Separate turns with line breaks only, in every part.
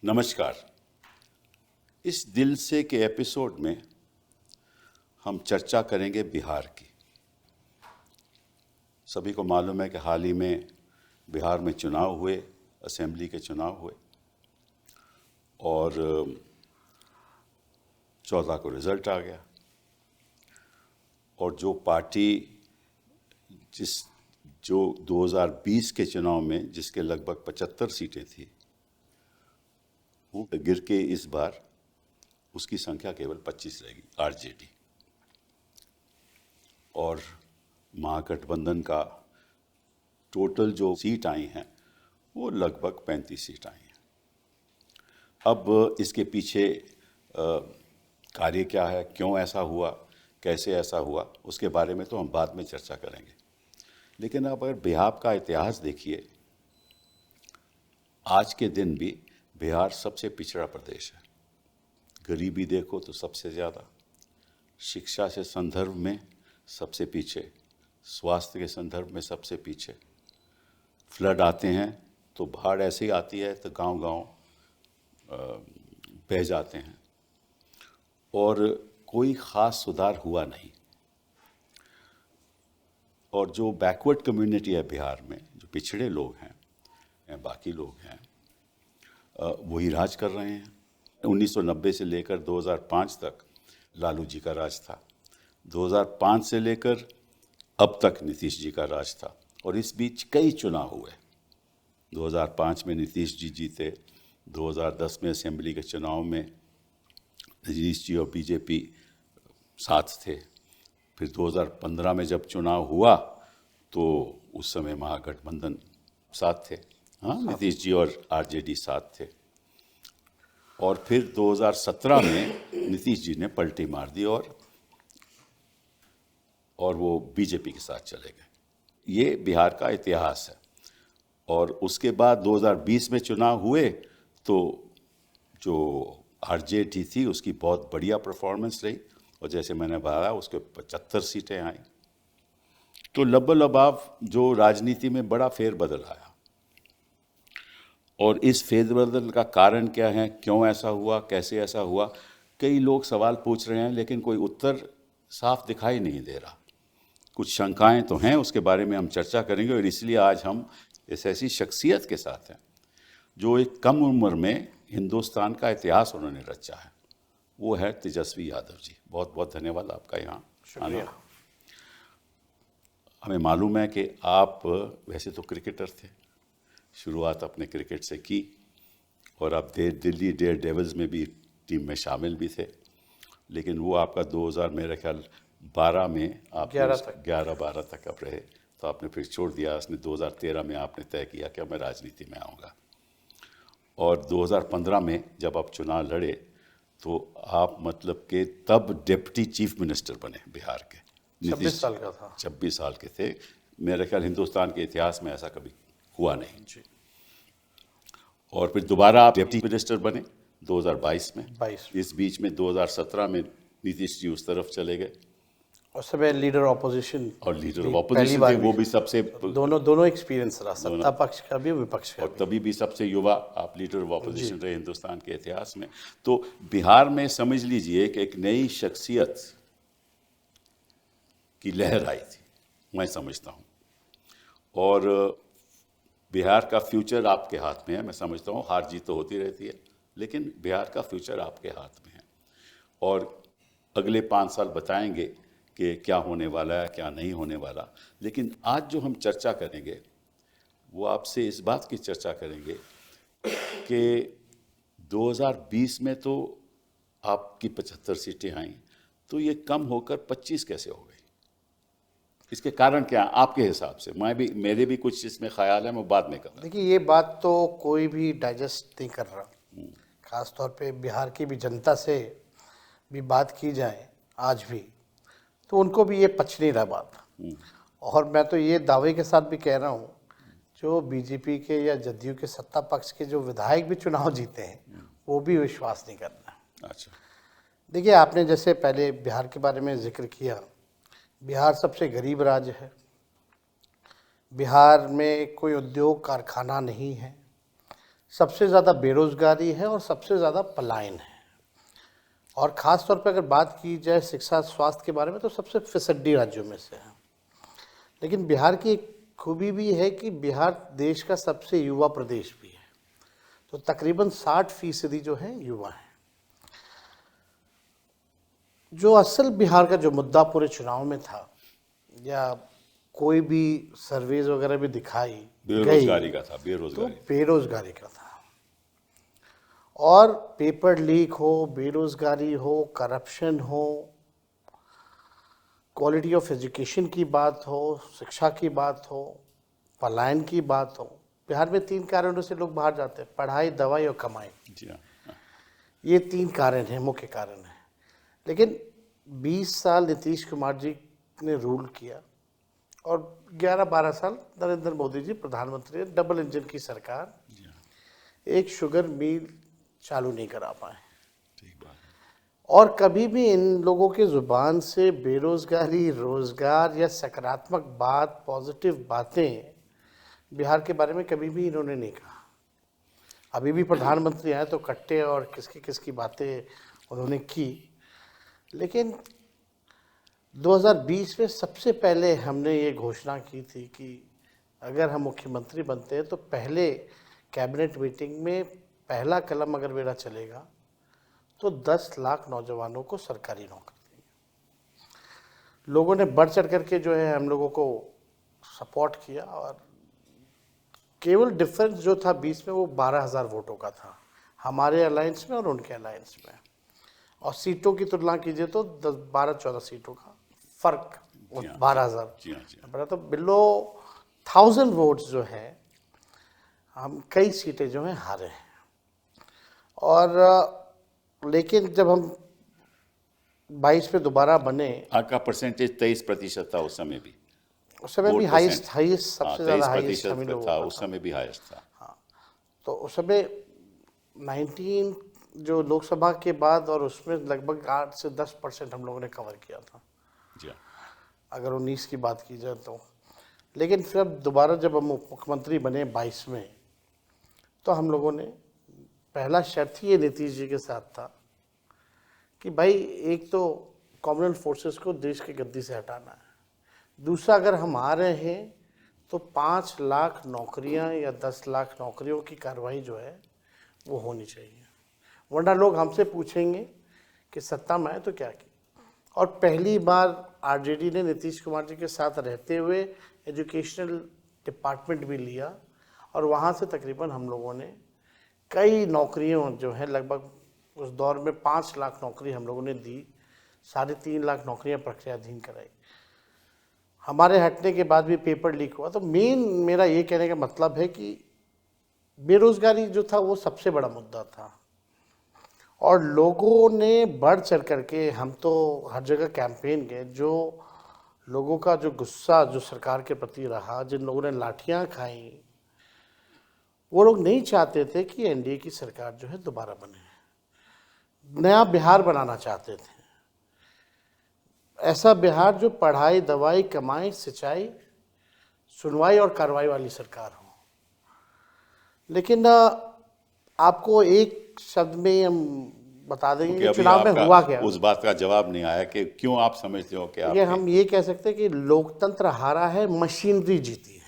नमस्कार। इस दिल से के एपिसोड में हम चर्चा करेंगे बिहार की। सभी को मालूम है कि हाल ही में बिहार में चुनाव हुए, असेंबली के चुनाव हुए और 14 को रिजल्ट आ गया। और जो पार्टी जो 2020 के चुनाव में जिसके लगभग 75 सीटें थी, वो गिर के इस बार उसकी संख्या केवल 25 रहेगी, आरजेडी। और महागठबंधन का टोटल जो सीट आई हैं वो लगभग 35 सीट आई हैं। अब इसके पीछे कार्य क्या है, क्यों ऐसा हुआ, कैसे ऐसा हुआ, उसके बारे में तो हम बाद में चर्चा करेंगे। लेकिन अब अगर बिहार का इतिहास देखिए, आज के दिन भी बिहार सबसे पिछड़ा प्रदेश है। गरीबी देखो तो सबसे ज़्यादा, शिक्षा से संदर्भ में सबसे पीछे, स्वास्थ्य के संदर्भ में सबसे पीछे। फ्लड आते हैं तो बाढ़ ऐसे ही आती है तो गांव-गांव बह जाते हैं और कोई ख़ास सुधार हुआ नहीं। और जो बैकवर्ड कम्युनिटी है बिहार में, जो पिछड़े लोग हैं या बाकी लोग हैं, वही राज कर रहे हैं। 1990 से लेकर 2005 तक लालू जी का राज था, 2005 से लेकर अब तक नीतीश जी का राज था। और इस बीच कई चुनाव हुए। 2005 में नीतीश जी जीते, 2010 में असेंबली के चुनाव में नीतीश जी और बीजेपी साथ थे। फिर 2015 में जब चुनाव हुआ तो उस समय महागठबंधन साथ थे, हाँ, नीतीश जी और आरजेडी साथ थे। और फिर 2017 में नीतीश जी ने पलटी मार दी और वो बीजेपी के साथ चले गए। ये बिहार का इतिहास है। और उसके बाद 2020 में चुनाव हुए तो जो आरजेडी थी उसकी बहुत बढ़िया परफॉर्मेंस रही और जैसे मैंने बताया उसके 75 सीटें आई। तो लबाव जो राजनीति में बड़ा फेरबदल आया। और इस फेरबदल का कारण क्या है, क्यों ऐसा हुआ, कैसे ऐसा हुआ, कई लोग सवाल पूछ रहे हैं लेकिन कोई उत्तर साफ दिखाई नहीं दे रहा। कुछ शंकाएं तो हैं, उसके बारे में हम चर्चा करेंगे। और इसलिए आज हम इस ऐसी शख्सियत के साथ हैं जो एक कम उम्र में हिंदुस्तान का इतिहास उन्होंने रचा है। वो है तेजस्वी यादव जी। बहुत बहुत धन्यवाद आपका यहाँ आना। हमें मालूम है कि आप वैसे तो क्रिकेटर थे, शुरुआत अपने क्रिकेट से की और आप दिल्ली डेयर डेविल्स में भी टीम में शामिल भी थे। लेकिन वो आपका 2000 मेरे ख्याल 12 में आप 11-12 तक आप रहे, तो आपने फिर छोड़ दिया। उसने 2013 में आपने तय किया कि मैं राजनीति में आऊँगा। और 2015 में जब आप चुनाव लड़े तो आप मतलब कि तब डिप्टी चीफ मिनिस्टर बने बिहार के।
26 साल का था।
26 साल के थे। मेरे ख्याल हिंदुस्तान के इतिहास में ऐसा कभी हुआ नहीं जी। और फिर दोबारा आप डिप्टी मिनिस्टर बने 2022 में। इस बीच में 2017 में नीतीश जी उस तरफ चले गए।
उस समय लीडर ऑपोजिशन
और लीडर ऑफ ऑपोजिशन थे, वो भी सबसे
दोनों एक्सपीरियंस रहा, सत्ता पक्ष का भी विपक्ष का
और तभी भी सबसे युवा आप लीडर ऑफ ऑपोजिशन रहे हिंदुस्तान के इतिहास में। तो बिहार में समझ लीजिए कि एक नई शख्सियत की लहर आई थी, मैं समझता हूँ। और बिहार का फ्यूचर आपके हाथ में है। मैं समझता हूँ हार जीत तो होती रहती है, लेकिन बिहार का फ्यूचर आपके हाथ में है। और अगले 5 साल बताएंगे कि क्या होने वाला है, क्या नहीं होने वाला। लेकिन आज जो हम चर्चा करेंगे वो आपसे इस बात की चर्चा करेंगे कि 2020 में तो आपकी 75 सीटें आईं, तो ये कम होकर 25 कैसे हो गई? इसके कारण क्या है आपके हिसाब से? मेरे भी कुछ इसमें ख्याल है, मैं बाद में कहूँगा।
देखिए, ये बात तो कोई भी डाइजेस्ट नहीं कर रहा। खास तौर पे बिहार की भी जनता से भी बात की जाए आज भी, तो उनको भी ये पच नहीं रहा बात। और मैं तो ये दावे के साथ भी कह रहा हूँ, जो बीजेपी के या जदयू के सत्ता पक्ष के जो विधायक भी चुनाव जीते हैं वो भी विश्वास नहीं कर रहे।
अच्छा,
देखिए, आपने जैसे पहले बिहार के बारे में जिक्र किया, बिहार सबसे गरीब राज्य है। बिहार में कोई उद्योग कारखाना नहीं है। सबसे ज़्यादा बेरोजगारी है और सबसे ज़्यादा पलायन है। और ख़ास तौर पर अगर बात की जाए शिक्षा स्वास्थ्य के बारे में तो सबसे फिसड्डी राज्यों में से है। लेकिन बिहार की एक खूबी भी है कि बिहार देश का सबसे युवा प्रदेश भी है। तो तकरीबन 60% जो है युवा हैं। जो असल बिहार का जो मुद्दा पूरे चुनाव में था या कोई भी सर्वेज वगैरह भी दिखाई
बेरोजगारी का था,
तो
बेरोजगारी।
बेरोजगारी का था। और पेपर लीक हो, बेरोजगारी हो, करप्शन हो, क्वालिटी ऑफ एजुकेशन की बात हो, शिक्षा की बात हो, पलायन की बात हो। बिहार में 3 कारणों से लोग बाहर जाते हैं: पढ़ाई, दवाई और कमाई।
जी हाँ।
ये 3 कारण हैं, मुख्य कारण हैं। लेकिन 20 साल नीतीश कुमार जी ने रूल किया और 11-12 साल नरेंद्र मोदी जी प्रधानमंत्री, डबल इंजन की सरकार,
जी हाँ,
एक शुगर मिल चालू नहीं करा पाए।
ठीक बात है।
और कभी भी इन लोगों के ज़ुबान से बेरोजगारी, रोजगार या सकारात्मक बात, पॉजिटिव बातें बिहार के बारे में कभी भी इन्होंने नहीं कहा। अभी भी प्रधानमंत्री आए तो कट्टे और किसकी किसकी बातें उन्होंने की। लेकिन 2020 में सबसे पहले हमने ये घोषणा की थी कि अगर हम मुख्यमंत्री बनते हैं तो पहले कैबिनेट मीटिंग में पहला कलम अगर मेरा चलेगा तो 10 लाख नौजवानों को सरकारी नौकरी देंगे। लोगों ने बढ़ चढ़ करके जो है हम लोगों को सपोर्ट किया और केवल डिफरेंस जो था 20 में वो 12,000 वोटों का था, हमारे अलायंस में और उनके अलायंस में। और सीटों की तुलना कीजिए तो 12-14 सीटों का फर्क,
जी हाँ,
12,000
जी हाँ, जी हाँ।
बड़ा। तो बिलो 1000 वोट्स जो है हम कई सीटें जो हैं हारे हैं। और लेकिन जब हम 22 में दोबारा बने,
आपका परसेंटेज 23% था उस समय भी।
उस समय भी
4%।
हाईएस्ट
हाँ,
सबसे ज़्यादा हाईएस्ट
23%
हम ही
का
लोगों
था,
का
उस
था।
समय भी हाईएस्ट था।
तो उस समय 19 जो लोकसभा के बाद और उसमें लगभग 8 से 10% हम लोगों ने कवर किया था,
जी हाँ,
अगर 19 की बात की जाए तो। लेकिन फिर अब दोबारा जब हम मुख्यमंत्री बने 22 में, तो हम लोगों ने पहला शर्त ही ये नीतीश जी के साथ था कि भाई एक तो कॉमनवेल्थ फोर्सेस को देश की गद्दी से हटाना है, दूसरा अगर हम आ रहे हैं तो 5 लाख नौकरियां या 10 लाख नौकरियों की कार्रवाई जो है वो होनी चाहिए, वरना लोग हमसे पूछेंगे कि सत्ता में आए तो क्या किया। और पहली बार आरजेडी ने नीतीश कुमार जी के साथ रहते हुए एजुकेशनल डिपार्टमेंट भी लिया और वहाँ से तकरीबन हम लोगों ने कई नौकरियों जो है लगभग उस दौर में 5 लाख नौकरी हम लोगों ने दी, 3.5 लाख नौकरियां प्रक्रियाधीन कराई। हमारे हटने के बाद भी पेपर लीक हुआ। तो मेन मेरा ये कहने का मतलब है कि बेरोजगारी जो था वो सबसे बड़ा मुद्दा था और लोगों ने बढ़ चढ़ करके, हम तो हर जगह कैंपेन गए, जो लोगों का जो गुस्सा जो सरकार के प्रति रहा, जिन लोगों ने लाठियां खाई, वो लोग नहीं चाहते थे कि एनडीए की सरकार जो है दोबारा बने, नया बिहार बनाना चाहते थे। ऐसा बिहार जो पढ़ाई, दवाई, कमाई, सिंचाई, सुनवाई और कार्रवाई वाली सरकार हो। लेकिन आपको एक शब्द में हम बता देंगे
क्योंकि
कि
अभी
चुनाव में
आपका
हुआ क्या।
उस बात का जवाब नहीं आया कि क्यों आप समझते हो कि
ये
आप
हम ये कह सकते हैं कि लोकतंत्र हारा है, मशीनरी जीती है।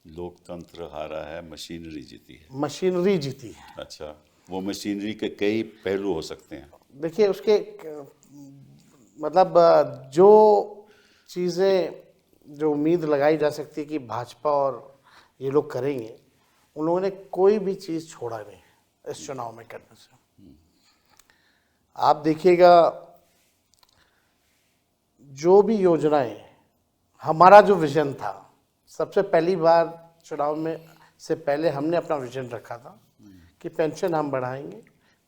लोकतंत्र हारा है, मशीनरी जीती है।
मशीनरी जीती है।
अच्छा, वो मशीनरी के कई पहलू हो सकते हैं।
देखिए उसके मतलब जो चीज़ें जो उम्मीद लगाई जा सकती है कि भाजपा और ये लोग करेंगे, उन लोगों ने कोई भी चीज़ छोड़ा नहीं इस चुनाव में करने से। आप देखिएगा जो भी योजनाएं, हमारा जो विजन था, सबसे पहली बार चुनाव में से पहले हमने अपना विजन रखा था कि पेंशन हम बढ़ाएंगे,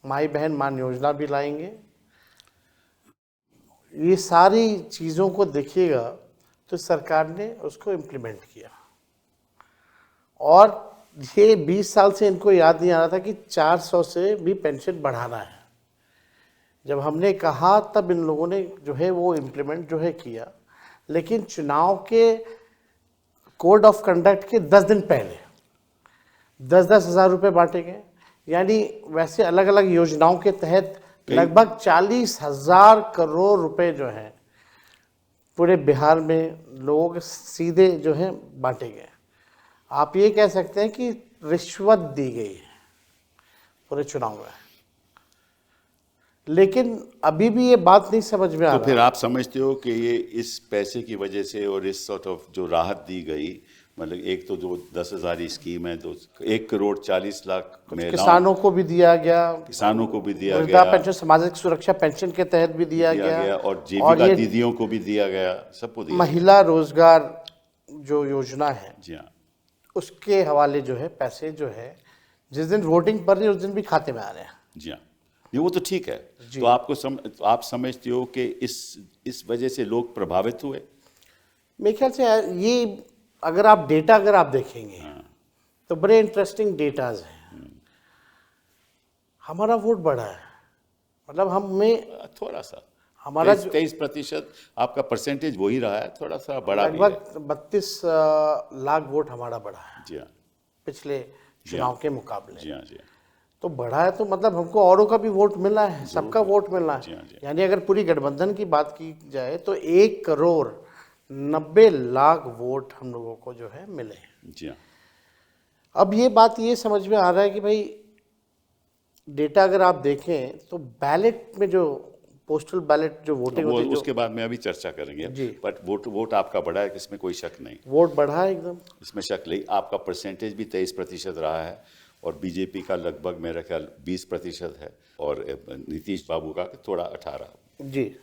माई बहन मान योजना भी लाएंगे। ये सारी चीज़ों को देखिएगा तो सरकार ने उसको इम्प्लीमेंट किया। और ये 20 साल से इनको याद नहीं आ रहा था कि 400 से भी पेंशन बढ़ाना है। जब हमने कहा तब इन लोगों ने जो है वो इम्प्लीमेंट जो है किया। लेकिन चुनाव के कोड ऑफ कंडक्ट के 10 दिन पहले 10-10 हज़ार रुपये बांटे गए। यानी वैसे अलग अलग योजनाओं के तहत लगभग 40,000 करोड़ रुपए जो हैं पूरे बिहार में लोग सीधे जो है बांटे गए। आप ये कह सकते हैं कि रिश्वत दी गई है पूरे चुनाव में। लेकिन अभी भी ये बात नहीं समझ में आ
तो
रहा।
फिर आप समझते हो कि ये इस पैसे की वजह से और इस सॉर्ट ऑफ जो राहत दी गई, मतलब एक तो जो 10,000 की स्कीम है, तो 1,40,00,000 महिलाओं,
किसानों को भी दिया गया,
किसानों को भी दिया
वृद्धा
गया,
पेंशन सामाजिक सुरक्षा पेंशन के तहत भी दिया गया,
और
और
जीविका
ये
दीदियों को भी दिया गया, सबको दिया
महिला रोजगार जो योजना है
गया। जी हाँ,
उसके हवाले जो है पैसे जो है जिस दिन वोटिंग पड़ रही है उस दिन भी खाते में आ रहे हैं।
जी हाँ, ये वो तो ठीक है। तो तो आप समझते हो कि इस वजह से लोग प्रभावित हुए?
मेरे ख्याल से ये अगर आप डेटा अगर आप देखेंगे तो बड़े इंटरेस्टिंग डेटाज हैं। हमारा वोट बढ़ा है, मतलब हमें
थोड़ा सा,
हमारा
23% आपका परसेंटेज वही रहा है, थोड़ा सा बड़ा भी है।
लगभग 32 लाख वोट हमारा बढ़ा है
जी हाँ,
पिछले चुनाव के मुकाबले।
जी हाँ, जी हाँ,
तो बढ़ा है तो मतलब हमको औरों का भी वोट मिला है, सबका वोट मिला
जी
है।
हाँ, जी हाँ।
यानी अगर पूरी गठबंधन की बात की जाए तो 1,90,00,000 वोट हम लोगों को जो है मिले हैं।
जी हाँ,
अब ये बात ये समझ में आ रहा है कि भाई डेटा अगर आप देखें तो बैलेट में जो पोस्टल बैलेट जो वोटिंग
वो
होती है,
उसके बाद में अभी चर्चा करेंगे।
जी।
बट वोट आपका बढ़ा है, इसमें कोई शक नहीं,
वोट बढ़ा है एकदम।
इसमें शक नहीं। आपका परसेंटेज भी 23% रहा है, और बीजेपी का लगभग मेरा ख्याल 20% है, और नीतीश बाबू का थोड़ा 18%
जी
है।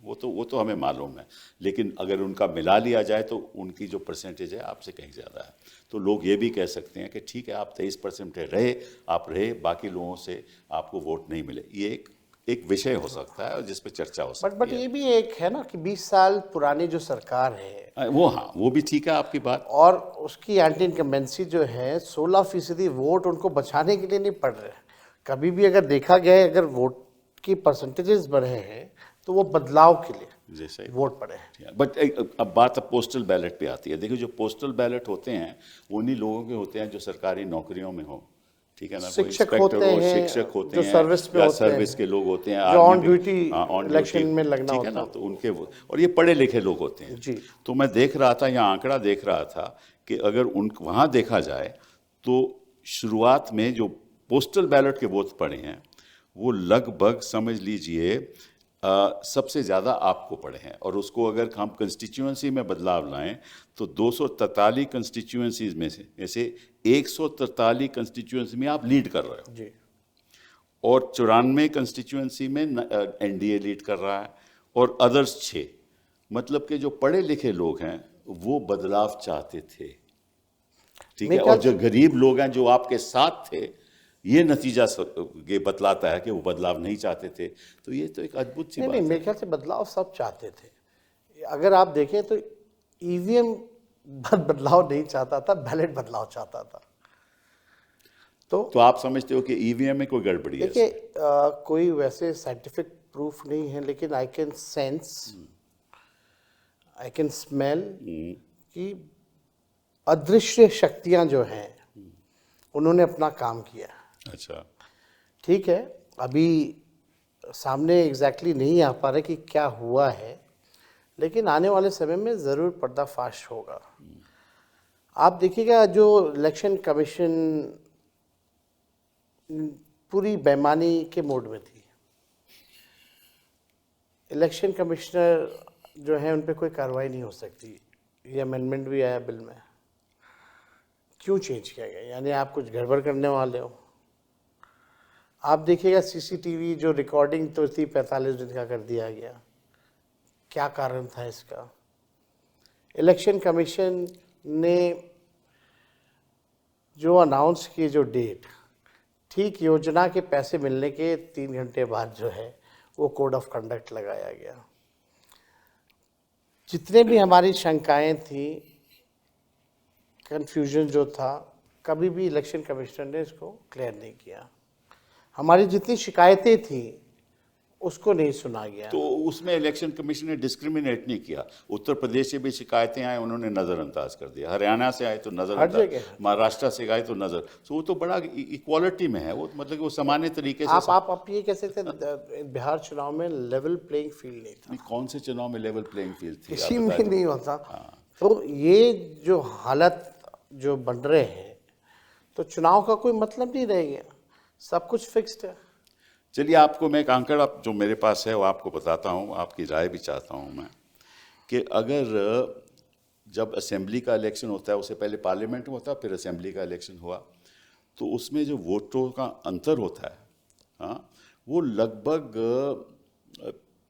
वो तो हमें मालूम है। लेकिन अगर उनका मिला लिया जाए तो उनकी जो परसेंटेज है आपसे कहीं ज़्यादा है। तो लोग ये भी कह सकते हैं कि ठीक है, आप 23% रहे, आप रहे, बाकी लोगों से आपको वोट नहीं मिले। ये एक विषय हो सकता है और जिस पे चर्चा हो सकती
बट
है।
ये भी एक है ना कि 20 साल पुरानी जो सरकार है
वो, हाँ, वो भी ठीक है आपकी बात।
और उसकी एंटी इनकम्बेंसी जो है 16% वोट उनको बचाने के लिए नहीं पड़ रहे। कभी भी अगर देखा गया है, अगर वोट की परसेंटेजेस बढ़े हैं तो वो बदलाव के लिए
जैसे
वोट पड़े हैं।
बट अब बात पोस्टल बैलेट पे आती है। देखिए, जो पोस्टल बैलेट होते हैं उन्हीं लोगों के होते हैं जो सरकारी नौकरियों में हो, ठीक है ना, कोई
शिक्षक
इंस्पेक्टर
होते
हो,
हैं,
शिक्षक होते
जो
हैं,
सर्विस में
या
होते
सर्विस
हैं,
के लोग होते हैं,
जो
army
on duty
on
election
duty,
में लगना
ठीक है
होता
ना, तो उनके वो, और ये पढ़े लिखे लोग होते हैं।
जी।
तो मैं देख रहा था, यहाँ आंकड़ा देख रहा था कि अगर वहाँ देखा जाए तो शुरुआत में जो पोस्टल बैलेट के वोट पड़े हैं वो लगभग समझ लीजिए सबसे ज़्यादा आपको पड़े हैं। और उसको अगर हम कंस्टिट्यूएंसी में बदलाव लाएं तो 243 कंस्टिट्यूएंसीज में से 143 कंस्टिट्यूएंसी में आप लीड कर रहे हो,
जी
और 94 कंस्टिट्यूएंसी में एनडीए लीड कर रहा है, और अदर्स 6। मतलब कि जो पढ़े लिखे लोग हैं वो बदलाव चाहते थे, ठीक है, और जो गरीब लोग हैं जो आपके साथ थे, ये नतीजा ये बतलाता है कि वो बदलाव नहीं चाहते थे। तो ये तो एक अद्भुत सी बात
नहीं,
है।
मेरे ख्याल से बदलाव सब चाहते थे। अगर आप देखें तो ईवीएम बदलाव नहीं चाहता था, बैलेट बदलाव चाहता था।
तो आप समझते हो कि ईवीएम में कोई गड़बड़ी है?
देखिए, कोई वैसे साइंटिफिक प्रूफ नहीं है, लेकिन I can sense, I can smell कि अदृश्य शक्तियां जो हैं उन्होंने अपना काम किया।
अच्छा,
ठीक है, अभी सामने एग्जैक्टली नहीं आ पा रहा कि क्या हुआ है, लेकिन आने वाले समय में ज़रूर पर्दाफाश होगा। आप देखिएगा, जो इलेक्शन कमीशन पूरी बेईमानी के मोड में थी। इलेक्शन कमिश्नर जो है उन पर कोई कार्रवाई नहीं हो सकती। ये अमेंडमेंट भी आया बिल में। क्यों चेंज किया गया? यानी आप कुछ गड़बड़ करने वाले हो। आप देखिएगा सीसीटीवी जो रिकॉर्डिंग तो थी 45 दिन का कर दिया गया। क्या कारण था इसका? इलेक्शन कमीशन ने जो अनाउंस की जो डेट, ठीक योजना के पैसे मिलने के 3 घंटे बाद जो है वो कोड ऑफ कंडक्ट लगाया गया। जितने भी हमारी शंकाएं थी, कन्फ्यूजन जो था, कभी भी इलेक्शन कमिश्नर ने इसको क्लियर नहीं किया। हमारी जितनी शिकायतें थी उसको नहीं सुना गया।
तो उसमें इलेक्शन कमीशन ने डिस्क्रिमिनेट नहीं किया। उत्तर प्रदेश से भी शिकायतें आए, उन्होंने नज़रअंदाज कर दिया। हरियाणा से आए तो
हर
नज़रअंदाज,
जगह।
महाराष्ट्र से आए तो नज़र, तो वो तो बड़ा इक्वालिटी में है, वो मतलब कि वो सामान्य तरीके से
आप ये कह सकते हैं बिहार चुनाव में लेवल प्लेइंग फील्ड नहीं था,
नहीं, कौन से चुनाव में लेवल प्लेइंग फील्ड थी?
किसी
आप
में
बताएं।
नहीं होता। तो ये जो हालत जो बन रहे हैं, तो चुनाव का कोई मतलब नहीं रह गया, सब कुछ फिक्स्ड है।
चलिए, आपको मैं एक आंकड़ा जो मेरे पास है वो आपको बताता हूँ, आपकी राय भी चाहता हूँ मैं, कि अगर जब असेंबली का इलेक्शन होता है, उससे पहले पार्लियामेंट में होता है, फिर असेंबली का इलेक्शन हुआ, तो उसमें जो वोटों का अंतर होता है, हाँ, वो लगभग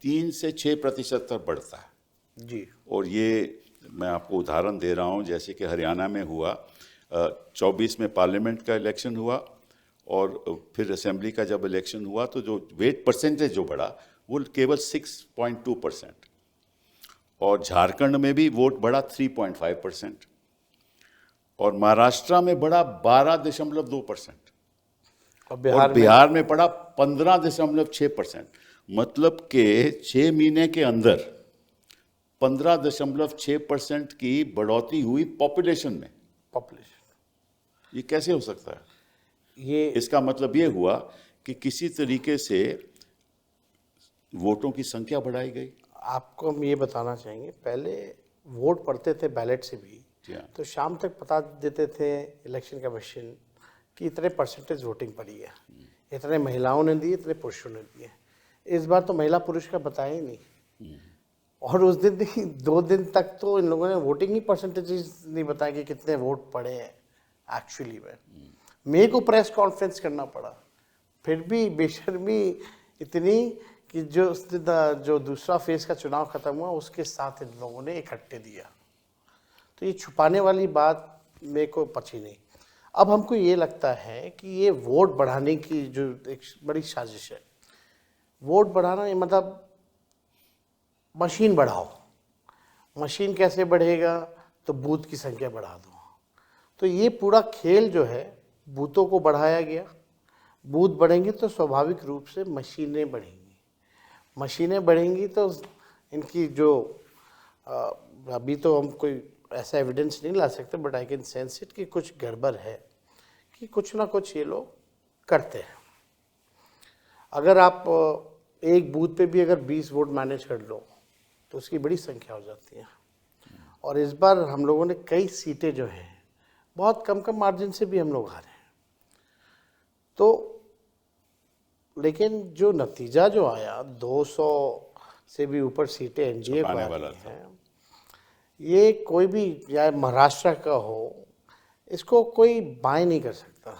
3 से 6% तक बढ़ता है
जी।
और ये मैं आपको उदाहरण दे रहा हूँ, जैसे कि हरियाणा में हुआ 24 में पार्लियामेंट का इलेक्शन हुआ और फिर असेंबली का जब इलेक्शन हुआ तो जो वेट परसेंटेज जो बढ़ा वो केवल 6.2%, और झारखंड में भी वोट बढ़ा 3.5%, और महाराष्ट्र में बढ़ा 12.2%, और बिहार में पड़ा 15.6%। मतलब कि 6 महीने के अंदर 15.6% की बढ़ोतरी हुई पॉपुलेशन में।
पॉपुलेशन,
ये कैसे हो सकता है?
ये
इसका मतलब ये हुआ कि किसी तरीके से वोटों की संख्या बढ़ाई गई।
आपको हम ये बताना चाहेंगे, पहले वोट पड़ते थे बैलेट से भी,
जी हाँ।
तो शाम तक बता देते थे इलेक्शन कमीशन कि इतने परसेंटेज वोटिंग पड़ी है, इतने महिलाओं ने दिए, इतने पुरुषों ने दिए। इस बार तो महिला पुरुष का बताया ही नहीं, और उस दिन नहीं 2 दिन तक तो इन लोगों ने वोटिंग ही परसेंटेजेस नहीं बताया कि कितने वोट पड़े हैं एक्चुअली में। मेरे को प्रेस कॉन्फ्रेंस करना पड़ा, फिर भी बेशर्मी इतनी कि जो दूसरा फेज का चुनाव खत्म हुआ उसके साथ इन लोगों ने इकट्ठे दिया। तो ये छुपाने वाली बात मेरे को पची नहीं। अब हमको ये लगता है कि ये वोट बढ़ाने की जो एक बड़ी साजिश है, वोट बढ़ाना ये मतलब मशीन बढ़ाओ। मशीन कैसे बढ़ेगा? तो बूथ की संख्या बढ़ा दो। तो ये पूरा खेल जो है बूथों को बढ़ाया गया। बूथ बढ़ेंगे तो स्वाभाविक रूप से मशीनें बढ़ेंगी, मशीनें बढ़ेंगी तो इनकी जो अभी तो हम कोई ऐसा एविडेंस नहीं ला सकते, but I can sense it कि कुछ गड़बड़ है, कि कुछ ना कुछ ये लोग करते हैं। अगर आप एक बूथ पे भी अगर 20 वोट मैनेज कर लो तो उसकी बड़ी संख्या हो जाती है। और इस बार हम लोगों ने कई सीटें जो हैं बहुत कम कम मार्जिन से भी हम लोग हारे हैं। तो लेकिन जो नतीजा जो आया 200 से भी ऊपर सीटें एनडीए को आ रही हैं, ये कोई भी या महाराष्ट्र का हो, इसको कोई बाय नहीं कर सकता।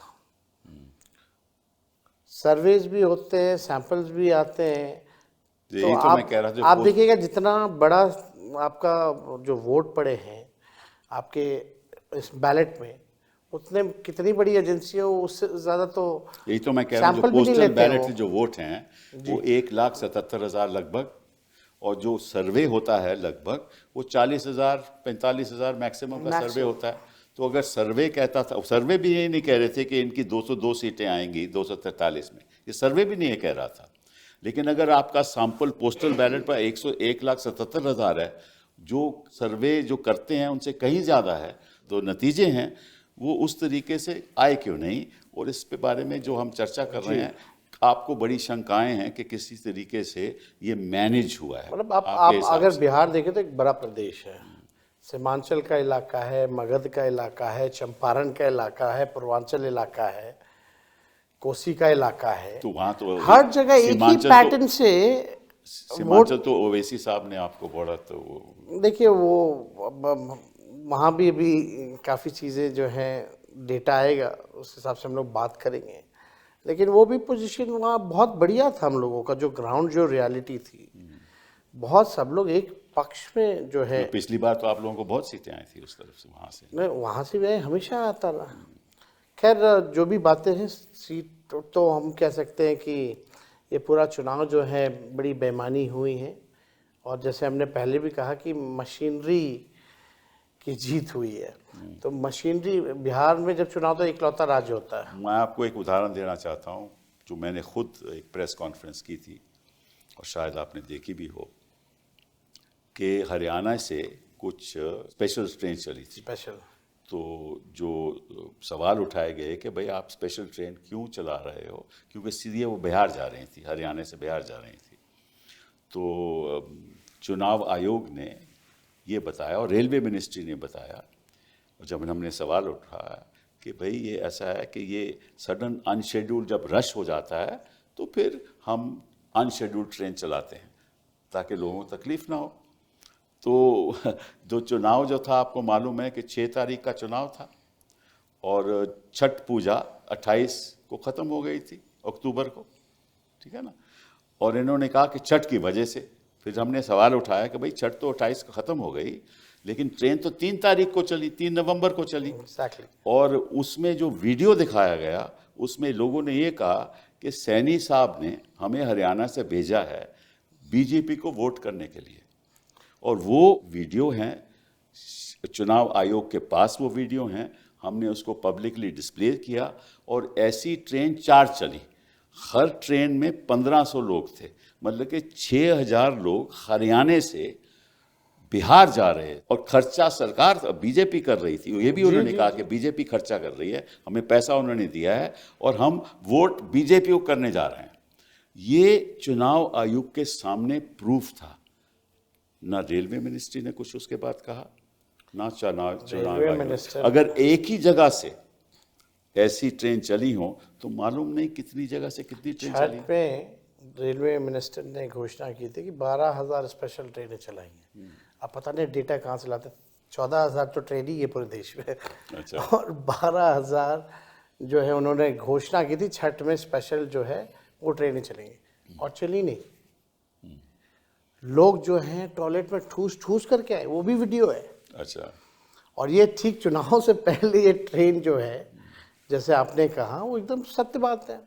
सर्वेज भी होते हैं, सैंपल्स भी आते हैं, तो आप देखिएगा जितना बड़ा आपका जो वोट पड़े हैं आपके इस बैलेट में, उतने कितनी बड़ी एजेंसी हो उससे ज़्यादा तो
यही तो मैं कह रहा हूँ, जो पोस्टल बैलेट से जो वोट हैं वो 1,77,000 लगभग, और जो सर्वे होता है लगभग वो 40,000 45,000 मैक्सिमम का सर्वे होता है। तो अगर सर्वे कहता था, सर्वे भी ये नहीं कह रहे थे कि इनकी 202 सीटें आएंगी 243 में, ये सर्वे भी नहीं ये कह रहा था। लेकिन अगर आपका सैंपल पोस्टल बैलेट पर 1,77,000 है, जो सर्वे जो करते हैं उनसे कहीं ज़्यादा है, तो नतीजे हैं वो उस तरीके से आए क्यों नहीं। और इस पे बारे में जो हम चर्चा कर रहे हैं, आपको बड़ी शंकाएं हैं कि किसी तरीके से ये मैनेज हुआ है।
मतलब आप अगर बिहार देखें तो एक बड़ा प्रदेश है, सीमांचल का इलाका है, मगध का इलाका है, चंपारण का इलाका है, पूर्वांचल इलाका है, कोसी का इलाका है,
तो वहाँ तो
हर जगह एक ही पैटर्न से
सीमांचल तो ओवैसी साहब ने आपको बोला, तो
देखिए वो वहाँ भी अभी काफ़ी चीज़ें जो हैं डेटा आएगा उस हिसाब से हम लोग बात करेंगे। लेकिन वो भी पोजीशन वहाँ बहुत बढ़िया था हम लोगों का, जो ग्राउंड जो रियलिटी थी, बहुत सब लोग एक पक्ष में जो है।
पिछली बार तो आप लोगों को बहुत सीटें आई थी उस तरफ से, वहाँ से
नहीं, वहाँ से भी हमेशा आता रहा। खैर जो भी बातें हैं, सीट तो हम कह सकते हैं कि ये पूरा चुनाव जो है बड़ी बेईमानी हुई है, और जैसे हमने पहले भी कहा कि मशीनरी की जीत हुई है। तो मशीनरी बिहार में जब चुनाव तो इकलौता राज्य होता है।
मैं आपको एक उदाहरण देना चाहता हूँ, जो मैंने खुद एक प्रेस कॉन्फ्रेंस की थी और शायद आपने देखी भी हो कि हरियाणा से कुछ स्पेशल ट्रेन चली थी।
स्पेशल।
तो जो सवाल उठाए गए कि भाई आप स्पेशल ट्रेन क्यों चला रहे हो, क्योंकि सीधे वो बिहार जा रही थी, हरियाणा से बिहार जा रही थी। तो चुनाव आयोग ने ये बताया और रेलवे मिनिस्ट्री ने बताया, और जब हमने सवाल उठाया कि भाई ये ऐसा है कि ये सडन अनशेड्यूल्ड जब रश हो जाता है तो फिर हम अनशेड्यूल्ड ट्रेन चलाते हैं ताकि लोगों को तकलीफ ना हो। तो जो चुनाव जो था, आपको मालूम है कि 6 तारीख का चुनाव था और छठ पूजा 28 को ख़त्म हो गई थी, अक्टूबर को, ठीक है ना। और इन्होंने कहा कि छठ की वजह से, फिर हमने सवाल उठाया कि भाई छठ तो 28 को ख़त्म हो गई, लेकिन ट्रेन तो 3 तारीख को चली, 3 नवंबर को चली।
Exactly.
और उसमें जो वीडियो दिखाया गया उसमें लोगों ने ये कहा कि सैनी साहब ने हमें हरियाणा से भेजा है बीजेपी को वोट करने के लिए, और वो वीडियो हैं, चुनाव आयोग के पास वो वीडियो हैं, हमने उसको पब्लिकली डिस्प्ले किया। और ऐसी ट्रेन 4 चली, हर ट्रेन में 1500 लोग थे, मतलब कि 6000 लोग हरियाणा से बिहार जा रहे हैं। और खर्चा सरकार बीजेपी कर रही थी, ये भी उन्होंने कहा कि बीजेपी खर्चा कर रही है, हमें पैसा उन्होंने दिया है और हम वोट बीजेपी को करने जा रहे हैं। ये चुनाव आयोग के सामने प्रूफ था। ना रेलवे मिनिस्ट्री ने कुछ उसके बाद कहा, ना चुनाव आयोग। अगर एक ही जगह से ऐसी ट्रेन चली हो तो मालूम नहीं कितनी जगह से कितनी ट्रेन चली।
छठ पे रेलवे मिनिस्टर ने घोषणा की थी कि 12,000 स्पेशल ट्रेनें चलाई हैं। अब पता नहीं डेटा कहाँ से लाते, 14,000 तो ट्रेन ही है पूरे देश में।
अच्छा।
और 12,000 जो है उन्होंने घोषणा की थी छठ में स्पेशल जो है वो ट्रेनें चलेंगी, और चली नहीं। लोग जो हैं टॉयलेट में ठूस ठूस करके आए, वो भी वीडियो है।
अच्छा।
और ये ठीक चुनाव से पहले ये ट्रेन जो है, जैसे आपने कहा, वो एकदम सत्य बात है।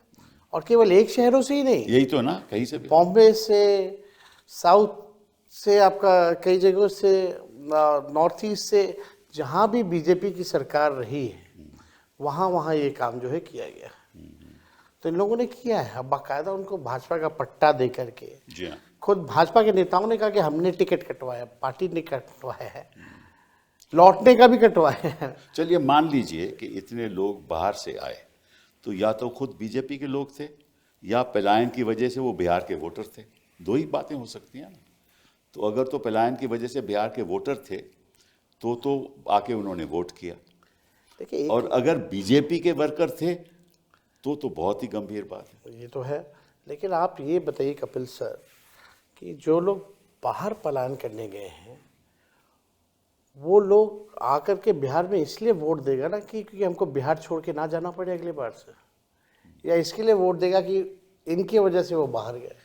और केवल एक शहरों से ही नहीं,
यही तो ना, कहीं से भी,
बॉम्बे से, साउथ से, आपका कई जगहों से, नॉर्थ ईस्ट से, जहाँ भी बीजेपी की सरकार रही है वहाँ वहाँ ये काम जो है किया गया। तो इन लोगों ने किया है। अब बाकायदा उनको भाजपा का पट्टा दे करके,
जी हाँ,
खुद भाजपा के नेताओं ने कहा कि हमने टिकट कटवाया, पार्टी ने कटवाया है, लौटने का भी कटवाया है।
चलिए मान लीजिए कि इतने लोग बाहर से आए, तो या तो खुद बीजेपी के लोग थे या पलायन की वजह से वो बिहार के वोटर थे। 2 ही बातें हो सकती हैं ना। तो अगर तो पलायन की वजह से बिहार के वोटर थे तो आके उन्होंने वोट किया,
देखिए
और अगर बीजेपी के वर्कर थे तो बहुत ही गंभीर बात है।
ये तो है। लेकिन आप ये बताइए कपिल सर कि जो लोग बाहर पलायन करने गए हैं वो लोग आकर के बिहार में इसलिए वोट देगा ना कि क्योंकि हमको बिहार छोड़ के ना जाना पड़े अगली बार से, या इसके लिए वोट देगा कि इनकी वजह से वो बाहर गए।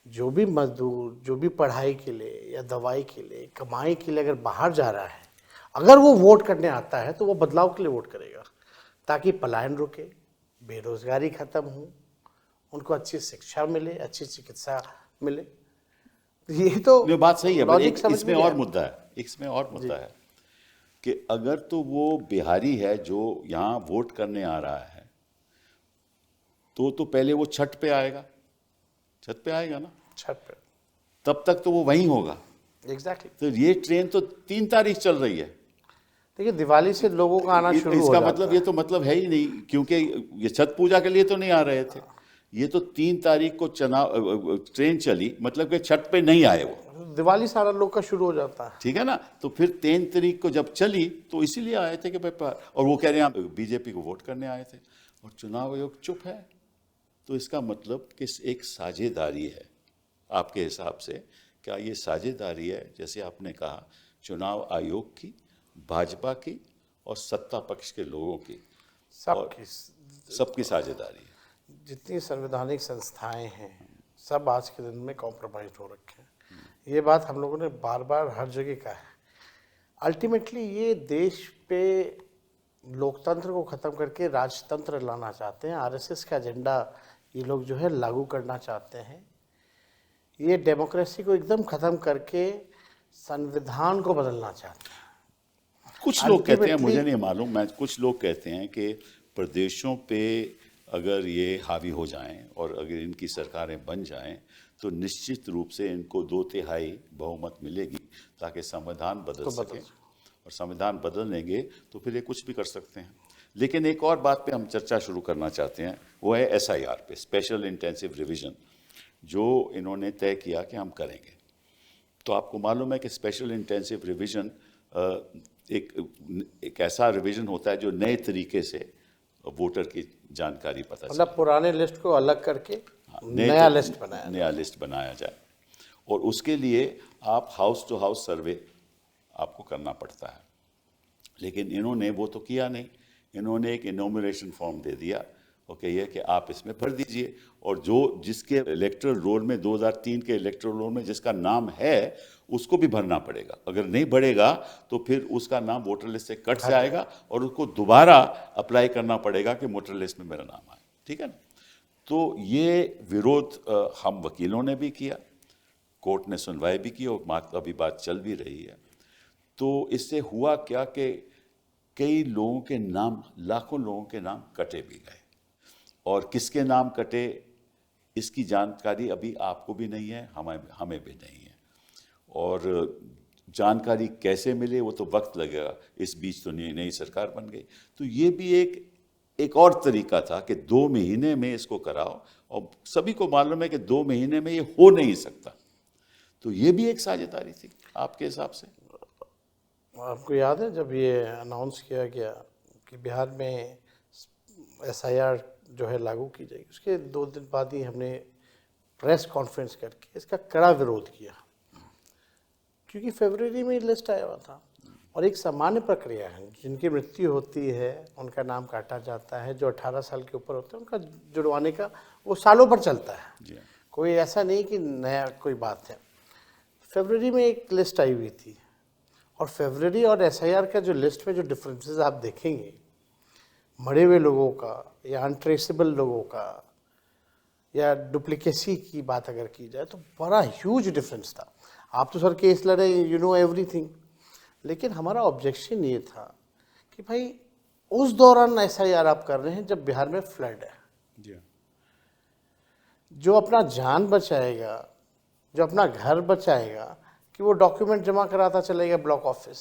जो भी मजदूर, जो भी पढ़ाई के लिए या दवाई के लिए, कमाई के लिए अगर बाहर जा रहा है, अगर वो वोट करने आता है तो वो बदलाव के लिए वोट करेगा, ताकि पलायन रुके, बेरोजगारी खत्म हो, उनको अच्छी शिक्षा मिले, अच्छी चिकित्सा मिले। ये तो
ये बात सही है, पर
लॉजिक
एक
समझ
इसमें
में
और
आया।
मुद्दा है, इसमें और मुद्दा है कि अगर तो वो बिहारी है जो यहाँ वोट करने आ रहा है तो पहले वो छठ पे आएगा, छठ पे आएगा ना,
छठ पे।
तब तक तो वो वहीं होगा।
एग्जैक्टली।
तो ये ट्रेन तो 3 तारीख चल रही है।
देखिए दिवाली से लोगों का आना शुरू हो
इसका
जाता
मतलब
है।
ये तो मतलब है ही नहीं, क्योंकि ये छठ पूजा के लिए तो नहीं आ रहे थे। ये तो 3 तारीख को ट्रेन चली, मतलब कि छठ पे नहीं आए वो,
दिवाली सारा लोग का शुरू हो जाता है।
ठीक है ना। तो फिर 3 तारीख को जब चली तो इसीलिए आए थे कि भाई, और वो कह रहे हैं बीजेपी को वोट करने आए थे, और चुनाव आयोग चुप है। तो इसका मतलब कि एक साझेदारी है। आपके हिसाब से क्या ये साझेदारी है, जैसे आपने कहा, चुनाव आयोग की, भाजपा की और सत्ता पक्ष के लोगों की, सबकी साझेदारी है?
जितनी संवैधानिक संस्थाएं हैं सब आज के दिन में कॉम्प्रोमाइज हो रखे हैं। ये बात हम लोगों ने बार बार हर जगह कहा है। अल्टीमेटली ये देश पे लोकतंत्र को ख़त्म करके राजतंत्र लाना चाहते हैं। आरएसएस का एजेंडा ये लोग जो है लागू करना चाहते हैं। ये डेमोक्रेसी को एकदम ख़त्म करके संविधान को बदलना चाहते हैं।
कुछ लोग कहते हैं, मुझे नहीं मालूम, कुछ लोग कहते हैं कि प्रदेशों पे अगर ये हावी हो जाएं और अगर इनकी सरकारें बन जाएं तो निश्चित रूप से इनको 2/3 बहुमत मिलेगी ताकि संविधान बदल सके, और संविधान बदल लेंगे तो फिर ये कुछ भी कर सकते हैं। लेकिन एक और बात पे हम चर्चा शुरू करना चाहते हैं, वो है SIR पे, स्पेशल इंटेंसिव रिवीजन, जो इन्होंने तय किया कि हम करेंगे। तो आपको मालूम है कि स्पेशल इंटेंसिव रिवीजन एक ऐसा रिवीजन होता है जो नए तरीके से वोटर की जानकारी पता
मतलब पुराने लिस्ट को अलग करके नया लिस्ट बनाया
जाए, और उसके लिए आप हाउस टू हाउस सर्वे आपको करना पड़ता है। लेकिन इन्होंने वो तो किया नहीं, इन्होंने एक इनोमिनेशन फॉर्म दे दिया और कहिए कि आप इसमें भर दीजिए, और जो जिसके इलेक्टोरल रोल में 2003 के इलेक्टोरल रोल में जिसका नाम है उसको भी भरना पड़ेगा। अगर नहीं भरेगा तो फिर उसका नाम वोटर लिस्ट से कट जाएगा और उसको दोबारा अप्लाई करना पड़ेगा कि वोटर लिस्ट में मेरा नाम आए। ठीक है ना? तो ये विरोध हम वकीलों ने भी किया, कोर्ट ने सुनवाई भी की और अभी बात चल भी रही है। तो इससे हुआ क्या कि कई लोगों के नाम, लाखों लोगों के नाम कटे भी गए, और किसके नाम कटे इसकी जानकारी अभी आपको भी नहीं है, हमें भी नहीं है, और जानकारी कैसे मिले वो तो वक्त लगेगा। इस बीच तो नई सरकार बन गई, तो ये भी एक और तरीका था कि 2 महीने में इसको कराओ, और सभी को मालूम है कि 2 महीने में ये हो नहीं सकता। तो ये भी एक साझेदारी थी आपके हिसाब से?
आपको याद है जब ये अनाउंस किया गया कि बिहार में SIR जो है लागू की जाएगी, उसके 2 दिन बाद ही हमने प्रेस कॉन्फ्रेंस करके इसका कड़ा विरोध किया, क्योंकि फरवरी में लिस्ट आया हुआ था और एक सामान्य प्रक्रिया है। जिनकी मृत्यु होती है उनका नाम काटा जाता है, जो 18 साल के ऊपर होते हैं उनका जुड़वाने का वो सालों पर चलता है, कोई ऐसा नहीं कि नया कोई बात है। फरवरी में एक लिस्ट आई हुई थी, और फरवरी और SIR का जो लिस्ट में जो डिफरेंसेस आप देखेंगे, मरे हुए लोगों का या अनट्रेसेबल लोगों का या डुप्लीकेसी की बात अगर की जाए तो बड़ा ह्यूज डिफरेंस था। आप तो सर केस लड़े, यू नो एवरीथिंग, लेकिन हमारा ऑब्जेक्शन ये था कि भाई उस दौरान SIR आप कर रहे हैं जब बिहार में फ्लड है। जो अपना जान बचाएगा, जो अपना घर बचाएगा, कि वो डॉक्यूमेंट जमा कराता चलेगा ब्लॉक ऑफिस।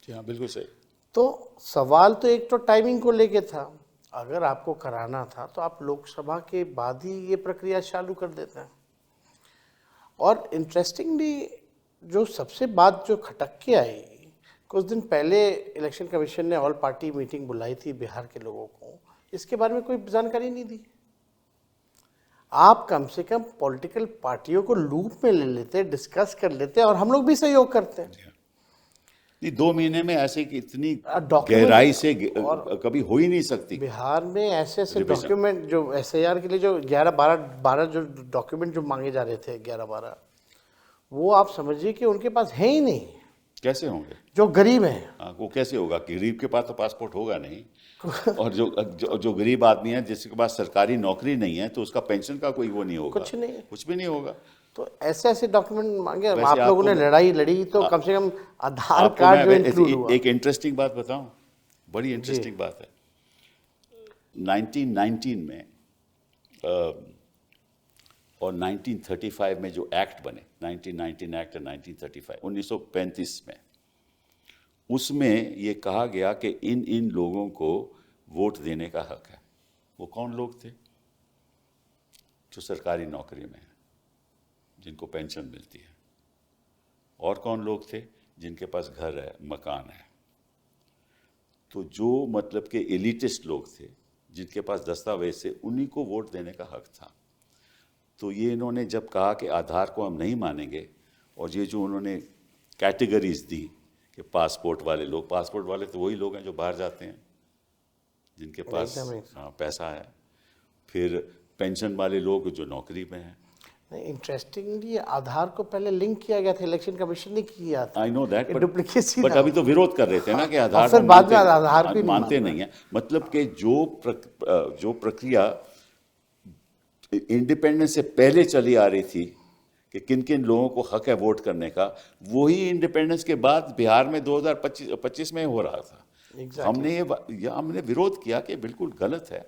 जी हाँ, बिल्कुल सही।
तो सवाल तो एक तो टाइमिंग को लेके था, अगर आपको कराना था तो आप लोकसभा के बाद ही ये प्रक्रिया चालू कर देते हैं। और इंटरेस्टिंगली जो सबसे बात जो खटक के आई, कुछ दिन पहले इलेक्शन कमीशन ने ऑल पार्टी मीटिंग बुलाई थी बिहार के लोगों को, इसके बारे में कोई जानकारी नहीं दी। आप कम से कम पॉलिटिकल पार्टियों को लूप में ले लेते, डिस्कस कर लेते, और हम लोग भी सहयोग करते हैं।
2 महीने में ऐसे कि इतनी गहराई से कभी हो ही नहीं सकती।
बिहार में ऐसे डॉक्यूमेंट जो SIR के लिए जो 11-12 जो डॉक्यूमेंट जो मांगे जा रहे थे 11-12, वो आप समझिए कि उनके पास है ही नहीं।
कैसे होंगे?
जो गरीब है
वो कैसे होगा? गरीब के पास तो पासपोर्ट होगा नहीं, और जो गरीब आदमी है जिसके पास सरकारी नौकरी नहीं है तो उसका पेंशन का कोई वो नहीं होगा, कुछ भी नहीं होगा।
तो ऐसे डॉक्यूमेंट मांगे। आप लोगों ने लड़ाई लड़ी तो कम से कम आधार कार्ड जो इंक्लूड हुआ।
एक इंटरेस्टिंग बात बताऊं, बड़ी इंटरेस्टिंग बात है। 1919 में और 1935 में जो एक्ट बने, 1919 एक्ट और 1935, 1935 में, उसमें ये कहा गया कि इन लोगों को वोट देने का हक है। वो कौन लोग थे? जो सरकारी नौकरी में है, जिनको पेंशन मिलती है। और कौन लोग थे? जिनके पास घर है, मकान है। तो जो मतलब के एलिटिस्ट लोग थे, जिनके पास दस्तावेज से, उन्हीं को वोट देने का हक था। तो ये इन्होंने जब कहा कि आधार को हम नहीं मानेंगे, और ये जो उन्होंने कैटेगरीज दी कि पासपोर्ट वाले लोग, पासपोर्ट वाले तो वही लोग हैं जो बाहर जाते हैं, जिनके पास पैसा है। फिर पेंशन वाले लोग जो नौकरी में हैं।
इंटरेस्टिंगली आधार को पहले लिंक किया गया था, इलेक्शन कमिशन ने किया था।
I know that,
duplicacy,
but अभी तो विरोध कर रहे थे ना कि आधार
फिर बाद में आधार को
मानते नहीं है। मतलब कि जो प्रक्रिया इंडिपेंडेंस से पहले चली आ रही थी कि किन किन लोगों को हक है वोट करने का, वही इंडिपेंडेंस के बाद बिहार में 2025 में हो रहा था। हमने विरोध किया कि बिल्कुल गलत है।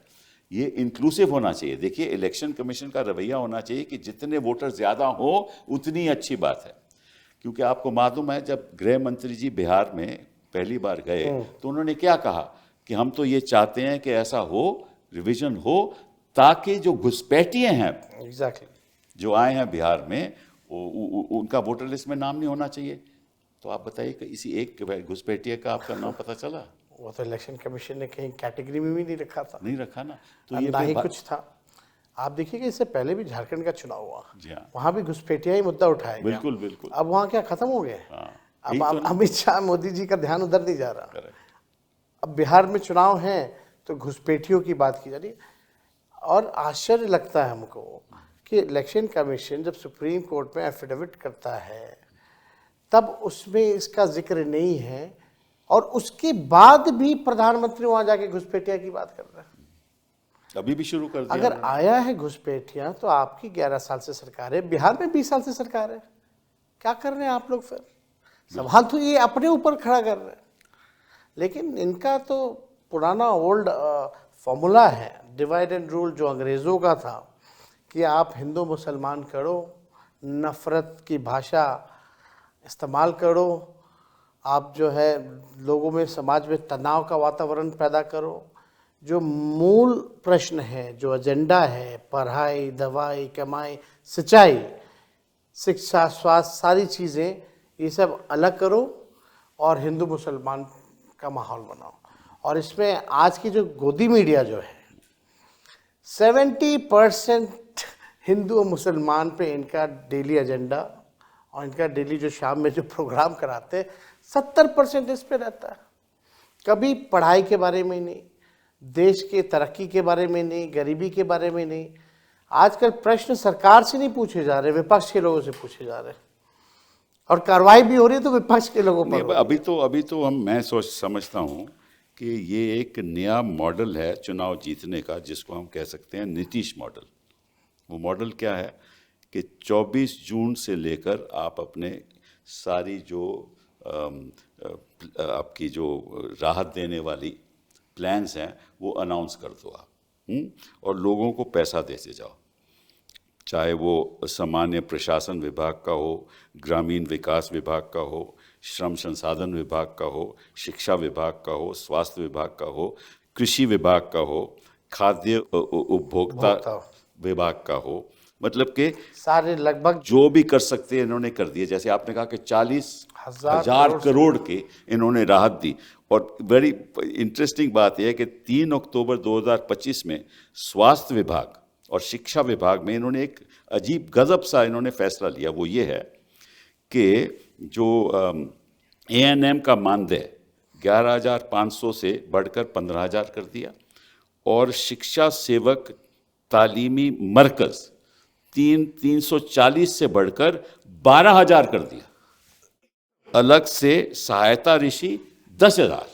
ये इंक्लूसिव होना चाहिए। देखिए, इलेक्शन कमीशन का रवैया होना चाहिए कि जितने वोटर ज़्यादा हो उतनी अच्छी बात है। क्योंकि आपको मालूम है, जब गृह मंत्री जी बिहार में पहली बार गए तो उन्होंने क्या कहा कि हम तो ये चाहते हैं कि ऐसा हो, रिवीजन हो, ताकि जो घुसपैठिए हैं
एग्जैक्टली
जो आए हैं बिहार में उनका वोटर लिस्ट में नाम नहीं होना चाहिए। तो आप बताइए कि इसी एक घुसपैठिए का आपका नाम पता चला?
वो तो इलेक्शन कमीशन ने कहीं कैटेगरी में भी नहीं रखा था,
नहीं रखा ना। तो
और
ये
ना ही
फिर
कुछ था। आप देखिएगा, इससे पहले भी झारखंड का चुनाव हुआ,
जी हाँ,
वहां भी घुसपैठिया ही मुद्दा उठाया गया।
बिल्कुल बिल्कुल।
अब वहां क्या खत्म हो गए?
हाँ,
अब
यही तो ना।
अमित शाह मोदी जी का ध्यान उधर नहीं जा रहा।
करेक्ट।
अब बिहार में चुनाव है तो घुसपैठियों की बात की जा रही है। और आश्चर्य लगता है हमको कि इलेक्शन कमीशन जब सुप्रीम कोर्ट में एफिडेविट करता है तब उसमें इसका जिक्र नहीं है, और उसके बाद भी प्रधानमंत्री वहां जाके घुसपैठिया की बात कर रहे हैं।
अभी भी शुरू कर दिया
अगर
उन्होंने।
आया है घुसपैठिया तो आपकी 11 साल से सरकार है, बिहार में 20 साल से सरकार है, क्या कर रहे हैं आप लोग? फिर सवाल तो ये अपने ऊपर खड़ा कर रहे हैं। लेकिन इनका तो पुराना ओल्ड फॉर्मूला है, डिवाइड एंड रूल, जो अंग्रेज़ों का था कि आप हिंदू मुसलमान करो, नफ़रत की भाषा इस्तेमाल करो, आप जो है लोगों में, समाज में तनाव का वातावरण पैदा करो। जो मूल प्रश्न है, जो एजेंडा है, पढ़ाई, दवाई, कमाई, सिंचाई, शिक्षा, स्वास्थ्य, सारी चीज़ें, ये सब अलग करो और हिंदू मुसलमान का माहौल बनाओ। और इसमें आज की जो गोदी मीडिया जो है, 70% हिंदू और मुसलमान पे इनका डेली एजेंडा, और इनका डेली जो शाम में जो प्रोग्राम कराते हैं, 70% इस पे रहता है। कभी पढ़ाई के बारे में नहीं, देश के तरक्की के बारे में नहीं, गरीबी के बारे में नहीं। आजकल प्रश्न सरकार से नहीं पूछे जा रहे, विपक्ष के लोगों से पूछे जा रहे हैं, और कार्रवाई भी हो रही है तो विपक्ष के लोगों पर
नहीं,
हो रही है।
अभी तो मैं समझता हूँ कि ये एक नया मॉडल है चुनाव जीतने का, जिसको हम कह सकते हैं नीतीश मॉडल। वो मॉडल क्या है कि 24 जून से लेकर आप अपने सारी जो आपकी जो राहत देने वाली प्लान्स हैं वो अनाउंस कर दो आप, और लोगों को पैसा देते जाओ। चाहे वो सामान्य प्रशासन विभाग का हो, ग्रामीण विकास विभाग का हो, श्रम संसाधन विभाग का हो, शिक्षा विभाग का हो, स्वास्थ्य विभाग का हो, कृषि विभाग का हो, खाद्य उपभोक्ता विभाग का हो, मतलब कि
सारे लगभग
जो भी कर सकते हैं इन्होंने कर दिए। जैसे आपने कहा कि 40,000 करोड़ की इन्होंने राहत दी। और बड़ी इंटरेस्टिंग बात यह है कि 3 अक्टूबर 2025 में स्वास्थ्य विभाग और शिक्षा विभाग में इन्होंने एक अजीब गजब सा इन्होंने फैसला लिया। वो ये है कि जो ANM का मानदेय 11,500 से बढ़कर 15,000 कर दिया, और शिक्षा सेवक तालीमी मरकज 340 से बढ़कर 12,000 कर दिया। अलग से सहायता ऋषि 10,000,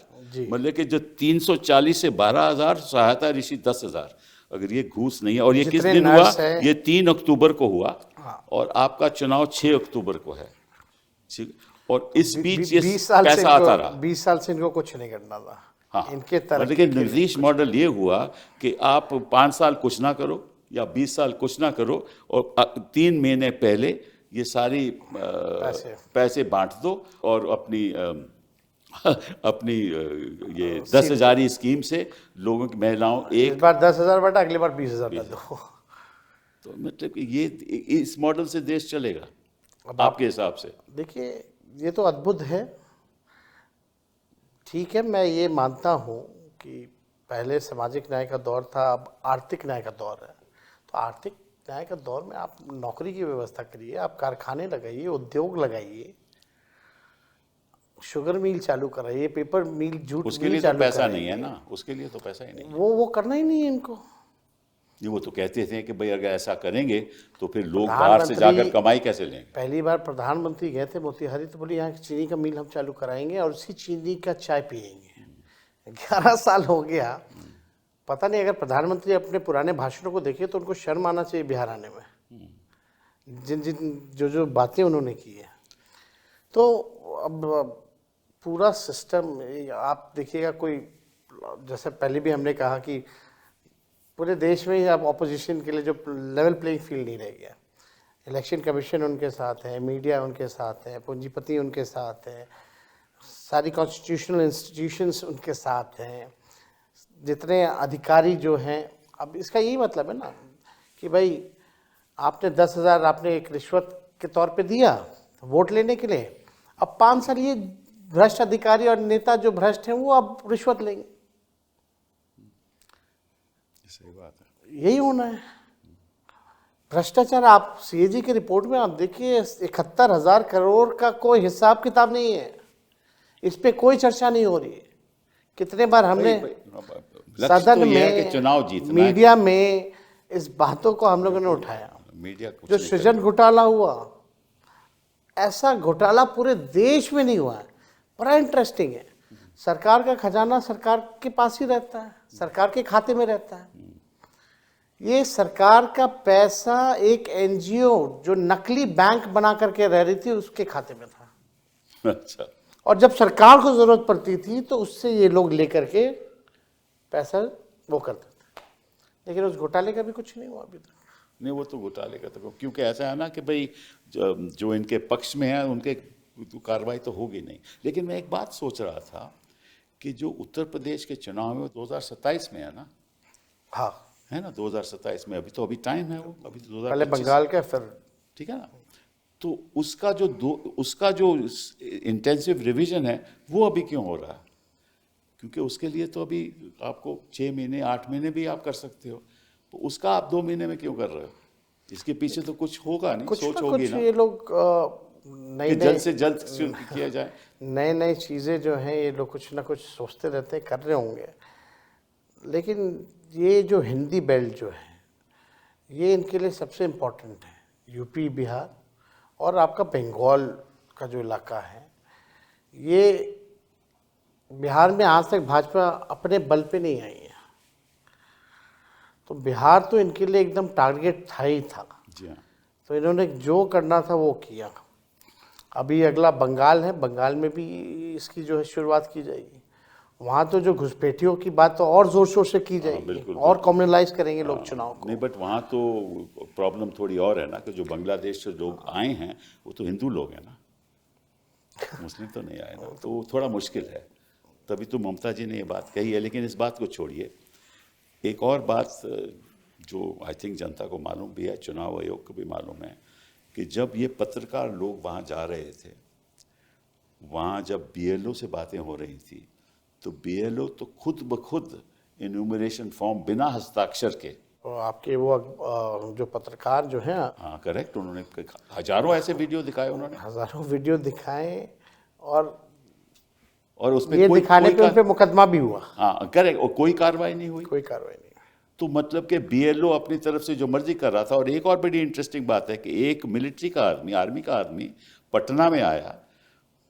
मतलब कि जो 340 से 12,000, सहायता ऋषि 10,000। अगर ये घूस नहीं है, और ये किस दिन हुआ? ये 3 अक्टूबर को हुआ, और आपका चुनाव 6 अक्टूबर को है। और इस बीच ये पैसा आता रहा।
20 साल से इनको कुछ नहीं करना था।
हाँ,
इनके तरह
लेकिन नीतीश मॉडल ये हुआ कि आप 5 साल कुछ ना करो या 20 साल कुछ ना करो, और 3 महीने पहले ये सारी पैसे बांट दो, और अपनी ये 10,000 स्कीम से लोगों की महिलाओं
इस बार 10,000 बटा, अगली बार 20,000 कर दो।
तो मतलब कि ये इस मॉडल से देश चलेगा आपके हिसाब से?
देखिए, ये तो अद्भुत है। ठीक है, मैं ये मानता हूँ कि पहले सामाजिक न्याय का दौर था, अब आर्थिक न्याय का दौर है। तो आर्थिक न्याय का दौर में आप नौकरी की व्यवस्था करिए, आप कारखाने लगाइए, उद्योग लगाइए, शुगर मिल चालू कराइए, पेपर मिल, जूट
उसके
मिल
लिए तो
चालू
पैसा
कराइए।
नहीं है ना, उसके लिए तो पैसा ही नहीं है।
वो करना ही नहीं है इनको।
ये वो तो कहते थे कि भाई अगर ऐसा करेंगे तो फिर लोग बाहर से जाकर कमाई कैसे लेंगे।
पहली बार प्रधानमंत्री गए थे मोतिहारी, तो बोले यहाँ चीनी का मिल हम चालू कराएंगे और उसी चीनी का चाय पियेंगे। 11 साल हो गया, पता नहीं। अगर प्रधानमंत्री अपने पुराने भाषणों को देखे तो उनको शर्म आना चाहिए बिहार आने में, जो बातें उन्होंने की है। तो अब पूरा सिस्टम आप देखिएगा, कोई जैसे पहले भी हमने कहा कि पूरे देश में ही अब ऑपोजिशन के लिए जो लेवल प्लेइंग फील्ड नहीं रह गया। इलेक्शन कमीशन उनके साथ है, मीडिया उनके साथ है, पूंजीपति उनके साथ है, सारी कॉन्स्टिट्यूशनल इंस्टीट्यूशंस उनके साथ हैं, जितने अधिकारी जो हैं। अब इसका यही मतलब है ना कि भाई आपने 10,000 आपने एक रिश्वत के तौर पे दिया वोट लेने के लिए, अब 5 साल ये भ्रष्ट अधिकारी और नेता जो भ्रष्ट हैं वो अब रिश्वत लेंगे।
सही बात है।
यही होना है भ्रष्टाचार। आप सीएजी की रिपोर्ट में आप देखिए 71,000 करोड़ का कोई हिसाब किताब नहीं है, इस पे कोई चर्चा नहीं हो रही है। कितने बार हमने सदन
तो ये है
में,
कि चुनाव जीतना
मीडिया में इस बातों को हम लोगों ने उठाया।
मीडिया कुछ
जो
नहीं
सृजन घोटाला हुआ, ऐसा घोटाला पूरे देश में नहीं हुआ है। बड़ा इंटरेस्टिंग है, सरकार का खजाना सरकार के पास ही रहता है, सरकार के खाते में रहता है। ये सरकार का पैसा एक एनजीओ जो नकली बैंक बना करके रह रही थी उसके खाते में था।
अच्छा।
और जब सरकार को जरूरत पड़ती थी तो उससे ये लोग लेकर के पैसा वो करते थे, लेकिन उस घोटाले का भी कुछ नहीं हुआ अभी तक।
नहीं, वो तो घोटाले का तो, क्योंकि ऐसा है ना कि भाई जो इनके पक्ष में है उनके तो कार्रवाई तो होगी नहीं। लेकिन मैं एक बात सोच रहा था कि जो उत्तर प्रदेश के चुनाव में 2027 में है ना,
हाँ,
है ना, 2027 में, अभी टाइम है, वो अभी तो 2025
पहले बंगाल का फिर
ठीक है ना। तो उसका जो इंटेंसिव रिवीजन है वो अभी क्यों हो रहा है? क्योंकि उसके लिए तो अभी आपको 6 महीने 8 महीने भी आप कर सकते हो, तो उसका आप 2 महीने में क्यों कर रहे हो? इसके पीछे तो कुछ होगा नहीं, सोच होगी ना,
ये लोग
कि जल्द से जल्द किया जाए।
नए नए चीज़ें जो हैं ये लोग कुछ ना कुछ सोचते रहते हैं, कर रहे होंगे। लेकिन ये जो हिंदी बेल्ट जो है ये इनके लिए सबसे इम्पोर्टेंट है। यूपी, बिहार और आपका बंगाल का जो इलाका है, ये बिहार में आज तक भाजपा अपने बल पे नहीं आई है, तो बिहार तो इनके लिए एकदम टारगेट था ही था।
जी हाँ।
तो इन्होंने जो करना था वो किया। अभी अगला बंगाल है, बंगाल में भी इसकी जो है शुरुआत की जाएगी। वहाँ तो जो घुसपैठियों की बात तो और जोर शोर से की जाएगी,
बिल्कुल,
और कम्युनलाइज करेंगे लोग चुनाव को।
नहीं, बट वहाँ तो प्रॉब्लम थोड़ी और है ना, कि जो बांग्लादेश से लोग आए हैं वो तो हिंदू लोग हैं ना, मुस्लिम तो नहीं आए ना, तो वो थोड़ा मुश्किल है। तभी तो ममता जी ने ये बात कही है। लेकिन इस बात को छोड़िए, एक और बात जो आई थिंक जनता को मालूम भी है, चुनाव आयोग को भी मालूम है, कि जब ये पत्रकार लोग वहाँ जा रहे थे, वहाँ जब बीएलओ से बातें हो रही थी, तो बीएलओ तो खुद ब खुद इन्यूमरेशन फॉर्म बिना हस्ताक्षर के,
तो आपके वो जो पत्रकार जो हैं,
हाँ करेक्ट, उन्होंने हजारों ऐसे वीडियो दिखाए, उन्होंने
हजारों वीडियो दिखाए, और
उसमें
ये दिखाने पे उन पे मुकदमा भी हुआ।
हाँ करेक्ट, और कोई कार्रवाई नहीं हुई।
कोई कार्रवाई नहीं।
तो मतलब कि बीएलओ अपनी तरफ से जो मर्जी कर रहा था। और एक और बड़ी इंटरेस्टिंग बात है कि एक मिलिट्री का आदमी, आर्मी का आदमी पटना में आया,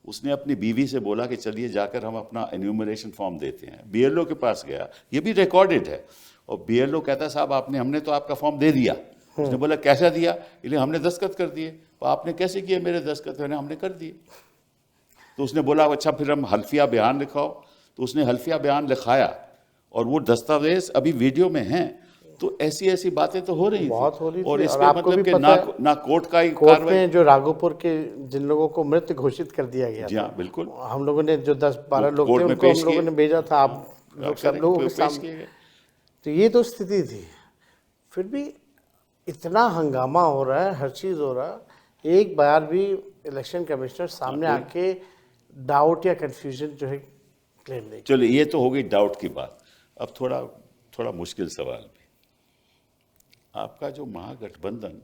उसने अपनी बीवी से बोला कि चलिए जाकर हम अपना एन्यूमरेशन फॉर्म देते हैं। बीएलओ के पास गया, ये भी रिकॉर्डेड है, और बीएलओ कहता साहब हमने तो आपका फॉर्म दे दिया। उसने बोला कैसा दिया? इसलिए हमने दस्तखत कर दिए। तो आपने कैसे किए मेरे दस्तखत? हमने कर दिए। तो उसने बोला अच्छा फिर हम हल्फिया बयान लिखाओ। तो उसने हल्फिया बयान लिखाया, और वो दस्तावेज अभी वीडियो में हैं। तो ऐसी ऐसी बातें तो हो रही
बहुत हो रही थी।
और इस
और
पे
आपको
मतलब
भी
कि
पता है,
ना कोर्ट का ही
कोर्ट
कार्रवाई।
में जो राघोपुर के जिन लोगों को मृत घोषित कर दिया गया
जी
था,
हाँ बिल्कुल,
हम लोगों ने जो 10-12 लोग
कोर्ट
थे
में
उनको
पेश
हम लोगों
किए।
ने भेजा था, आप लोग सब लोगों के
पेश
सामने।
किए गए।
तो ये तो स्थिति थी। फिर भी इतना हंगामा हो रहा है, हर चीज़ हो रहा है, एक बार भी इलेक्शन कमिश्नर सामने आके डाउट या कंफ्यूजन जो है क्लेम नहीं।
चलो ये तो हो गई डाउट की बात। अब थोड़ा मुश्किल सवाल भी, आपका जो महागठबंधन,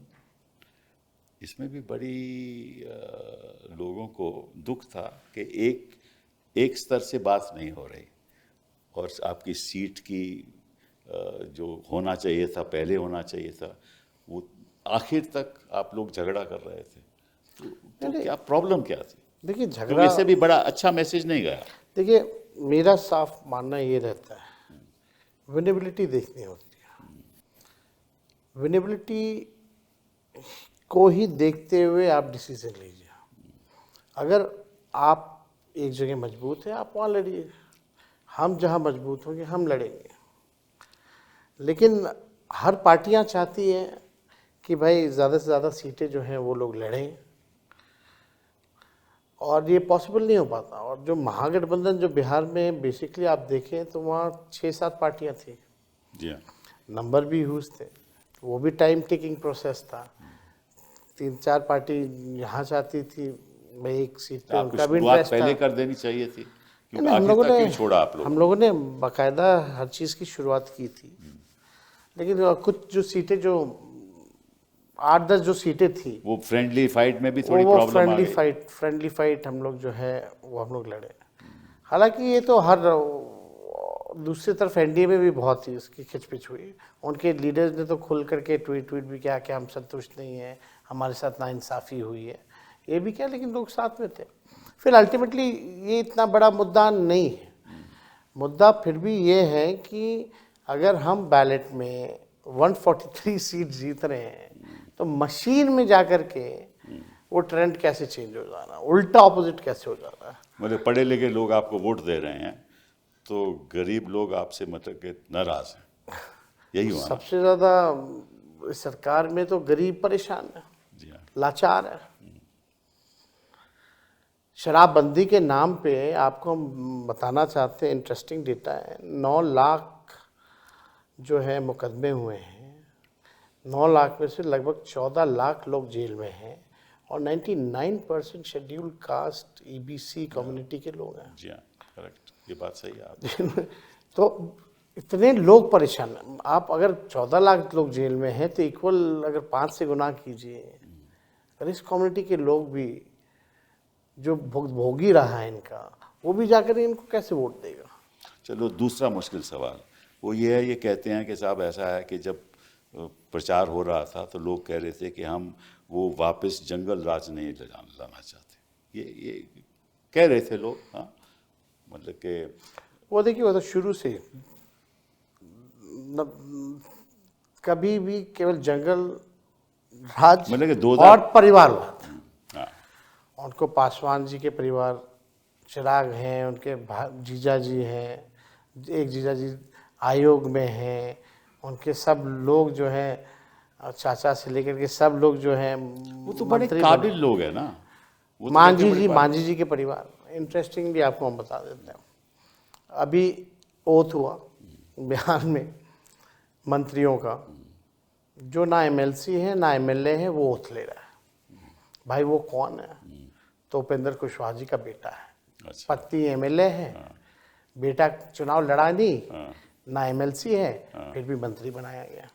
इसमें भी बड़ी लोगों को दुख था कि एक स्तर से बात नहीं हो रही, और आपकी सीट की जो होना चाहिए था, पहले होना चाहिए था, वो आखिर तक आप लोग झगड़ा कर रहे थे। तो क्या प्रॉब्लम क्या थी?
देखिए
क्योंकि
झगड़ा,
इससे भी बड़ा अच्छा मैसेज नहीं गया।
देखिए मेरा साफ मानना ये रहता है, विनेबिलिटी देखनी होती है। विनेबिलिटी को ही देखते हुए आप डिसीजन लीजिए। अगर आप एक जगह मजबूत हैं, आप वहाँ लड़िए। हम जहाँ मजबूत होंगे हम लड़ेंगे। लेकिन हर पार्टियां चाहती हैं कि भाई ज़्यादा से ज़्यादा सीटें जो हैं वो लोग लड़ें, और ये पॉसिबल नहीं हो पाता। और जो महागठबंधन जो बिहार में बेसिकली आप देखें तो वहाँ 6-7 पार्टियां थी,
जी हाँ।
नंबर भी ह्यूज थे, वो भी टाइम टेकिंग प्रोसेस था। 3-4 पार्टी यहाँ चाहती थी भाई एक सीट पे,
आपको
उनका भी
शुरुआत
इंटरेस्ट
पहले
था।
कर देनी चाहिए थी, क्योंकि
नहीं,
आखिर तक क्यों छोड़ा आप
हम
लोगों
लोगों ने बाकायदा हर चीज़ की शुरुआत की थी, लेकिन कुछ जो सीटें जो 8-10 जो सीटें थी
वो फ्रेंडली फाइट में भी थोड़ी
वो
प्रॉब्लम आ गई।
फ्रेंडली फाइट हम लोग जो है वो हम लोग लड़े। हालांकि ये तो हर दूसरी तरफ एनडीए में भी बहुत ही इसकी खिचपिच हुई। उनके लीडर्स ने तो खुल करके ट्वीट भी किया कि हम संतुष्ट नहीं हैं, हमारे साथ नाइंसाफ़ी हुई है, ये भी क्या, लेकिन लोग साथ में थे। फिर अल्टीमेटली ये इतना बड़ा मुद्दा नहीं है। मुद्दा फिर भी ये है कि अगर हम बैलेट में 143 सीट जीत रहे हैं तो मशीन में जाकर के वो ट्रेंड कैसे चेंज हो जाना, उल्टा ऑपोजिट कैसे हो जाना है।
मतलब पढ़े लिखे लोग आपको वोट दे रहे हैं तो गरीब लोग आपसे मतलब कि नाराज हैं, यही हुआ ना?
सबसे ज़्यादा सरकार में तो गरीब परेशान है,
जी हाँ।
लाचार है। शराबबंदी के नाम पे आपको हम बताना चाहते हैं, इंटरेस्टिंग डेटा है, 9 लाख जो है मुकदमे हुए हैं, 9 लाख में से लगभग 14 लाख लोग जेल में हैं, और 99% शेड्यूल्ड कास्ट ईबीसी कम्युनिटी के लोग हैं।
जी हाँ, करेक्ट, ये बात सही है आप।
तो इतने लोग परेशान हैं। आप अगर 14 लाख लोग जेल में हैं तो इक्वल अगर 5 से गुना कीजिए, अगर इस कम्युनिटी के लोग भी जो भोगी रहा है इनका, वो भी जाकर इनको कैसे वोट देगा।
चलो दूसरा मुश्किल सवाल वो ये है, ये कहते हैं कि साहब ऐसा है कि जब प्रचार हो रहा था तो लोग कह रहे थे कि हम वो वापस जंगल राज नहीं लाना चाहते, ये कह रहे थे लोग। हाँ, मतलब कि
वो देखिए, वो तो शुरू से कभी भी केवल जंगल राज
मतलब कि
और परिवारवाद।
हाँ,
उनको पासवान जी के परिवार चिराग हैं, उनके जीजा जी हैं, एक जीजा जी आयोग में हैं, उनके सब लोग जो हैं चाचा से लेकर के सब लोग जो हैं
वो तो बड़े काबिल लोग हैं ना। वो तो
मांझी जी के परिवार। इंटरेस्टिंगली आपको हम बता देते हैं, अभी ओथ हुआ बिहार में मंत्रियों का, जो ना एमएलसी है ना एमएलए है, वो ओथ ले रहा है। भाई वो कौन है? तो उपेंद्र कुशवाहा जी का बेटा है।
अच्छा।
पत्नी एमएलए है, बेटा चुनाव लड़ा नहीं, ना एमएलसी है, फिर भी मंत्री बनाया गया।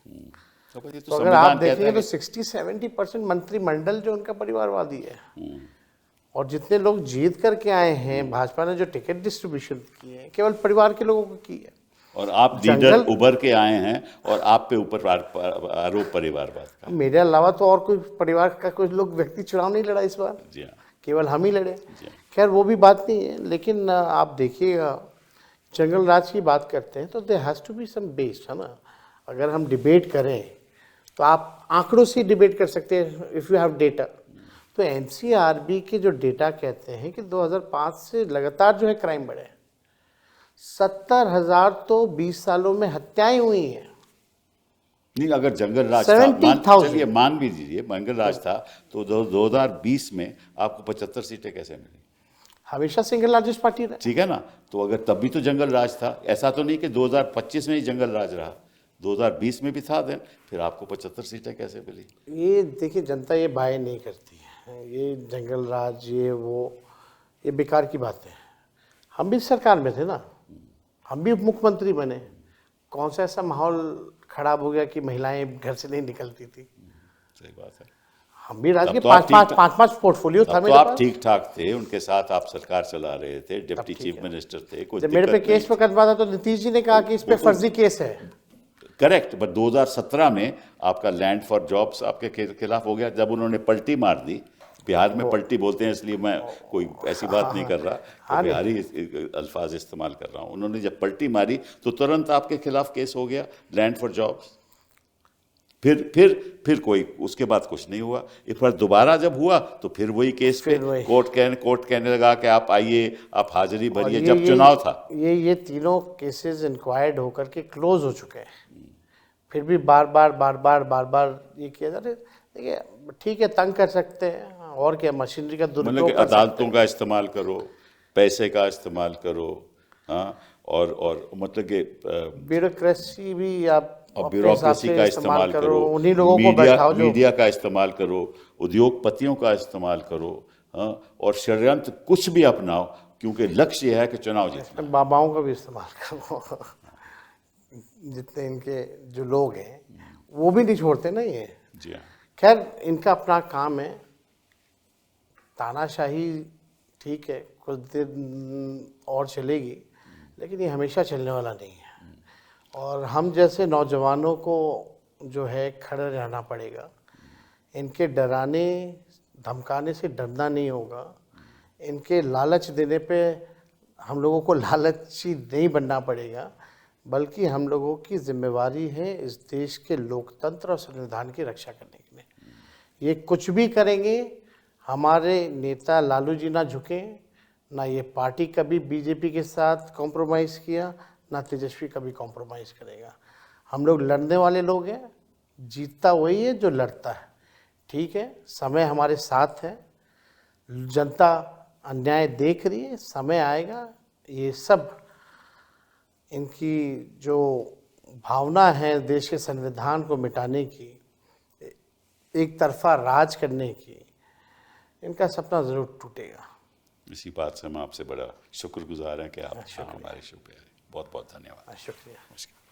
तो अगर आप देखेंगे तो 60-70% मंत्रिमंडल जो उनका परिवारवादी है। और जितने लोग जीत करके आए हैं, भाजपा ने जो टिकट डिस्ट्रीब्यूशन की है केवल परिवार के लोगों को की है।
और आप लीडर उभर के आए हैं और आप पे ऊपर आरोप परिवारवाद का।
मेरे अलावा तो और कोई परिवार का कोई लोग व्यक्ति चुनाव नहीं लड़ा इस बार।
जी हाँ।
केवल हम ही लड़े। खैर वो भी बात नहीं है, लेकिन आप देखिएगा, जंगल राज की बात करते हैं तो there has to be some base, है ना। अगर हम डिबेट करें तो आप आंकड़ों से डिबेट कर सकते हैं, इफ़ यू हैव डेटा। तो एनसीआरबी के जो डेटा कहते हैं कि 2005 से लगातार जो है क्राइम बढ़े, 70,000 तो 20 सालों में हत्याएं हुई हैं।
नहीं, अगर जंगल राज था, चलिए मान भी दीजिए जंगल राज था, तो 2020 में आपको 75 सीटें कैसे मिली?
हमेशा सिंगल लार्जेस्ट पार्टी रहा।
ठीक है ना, तो अगर तब भी तो जंगल राज था, ऐसा तो नहीं कि 2025 में ही जंगल राज रहा, 2020 में भी था देन, फिर आपको 75 सीटें कैसे मिली?
ये देखिए, जनता ये बाय नहीं करती है, ये जंगल राज ये वो, ये बेकार की बात है। हम भी सरकार में थे ना, हम भी मुख्यमंत्री बने, कौन सा ऐसा माहौल खराब हो गया कि महिलाएं घर से नहीं निकलती थी?
सही बात है।
हम भी राज्य के
तो
5 पार्टफोलियो था मेरे
पास। तो आप
पास।
ठीक ठाक थे, उनके साथ आप सरकार चला रहे थे, डिप्टी चीफ मिनिस्टर थे, कोई
जब मेरे पे केस मुकदमा था तो नीतीश जी ने कहा कि इस पे फर्जी केस है।
करेक्ट, बट 2017 में आपका लैंड फॉर जॉब्स आपके खिलाफ हो गया, जब उन्होंने पलटी मार दी। बिहार में पलटी बोलते हैं, इसलिए मैं कोई ऐसी बात नहीं कर रहा, तो बिहारी अल्फाज इस्तेमाल कर रहा हूँ। उन्होंने जब पलटी मारी तो तुरंत आपके खिलाफ केस हो गया, लैंड फॉर जॉब्स। फिर कोई उसके बाद कुछ नहीं हुआ। एक बार दोबारा जब हुआ तो फिर वही केस पे कोर्ट कहने लगा कि आप आइए, आप हाजिरी भरिए, जब चुनाव था।
ये तीनों केसेस इंक्वायर्ड होकर के क्लोज हो चुके हैं। फिर भी बार बार ये किया जा रहा है। देखिए ठीक है, तंग कर सकते हैं, और क्या, मशीनरी का
मतलब कि
दुरुपयोग कर सकते
अदालतों
हैं।
का इस्तेमाल करो, पैसे का इस्तेमाल करो, हाँ, और मतलब कि
ब्यूरोक्रेसी भी आप
और
अपने हिसाब
ब्यूरोक्रेसी
से
का
इस्तेमाल
इस्तेमाल
करो,
करो,
उन्हीं लोगों को
मीडिया
बैठाओ जो
मीडिया का इस्तेमाल करो, उद्योगपतियों का इस्तेमाल करो, हाँ, और षड्यंत्र कुछ भी अपनाओ, क्योंकि लक्ष्य यह है कि चुनाव जीतना।
इसमें बाबाओं का भी इस्तेमाल करो। जितने इनके जो लोग हैं वो भी नहीं छोड़ते ना ये।
जी हाँ।
खैर इनका अपना काम है, तानाशाही ठीक है, कुछ दिन और चलेगी, लेकिन ये हमेशा चलने वाला नहीं है। और हम जैसे नौजवानों को जो है खड़े रहना पड़ेगा। इनके डराने धमकाने से डरना नहीं होगा, इनके लालच देने पे हम लोगों को लालची नहीं बनना पड़ेगा, बल्कि हम लोगों की जिम्मेवारी है इस देश के लोकतंत्र और संविधान की रक्षा करने के लिए। ये कुछ भी करेंगे, हमारे नेता लालू जी ना झुके, ना ये पार्टी कभी बीजेपी के साथ कॉम्प्रोमाइज़ किया, ना तेजस्वी कभी कॉम्प्रोमाइज़ करेगा। हम लोग लड़ने वाले लोग हैं, जीतता वही है जो लड़ता है। ठीक है, समय हमारे साथ है, जनता अन्याय देख रही है, समय आएगा ये सब इनकी जो भावना है देश के संविधान को मिटाने की, एक तरफा राज करने की, इनका सपना ज़रूर टूटेगा।
इसी बात से हम आपसे बड़ा शुक्रगुजार हैं कि आप हमारे शो पे आए। बहुत बहुत धन्यवाद।
शुक्रिया।
नमस्कार।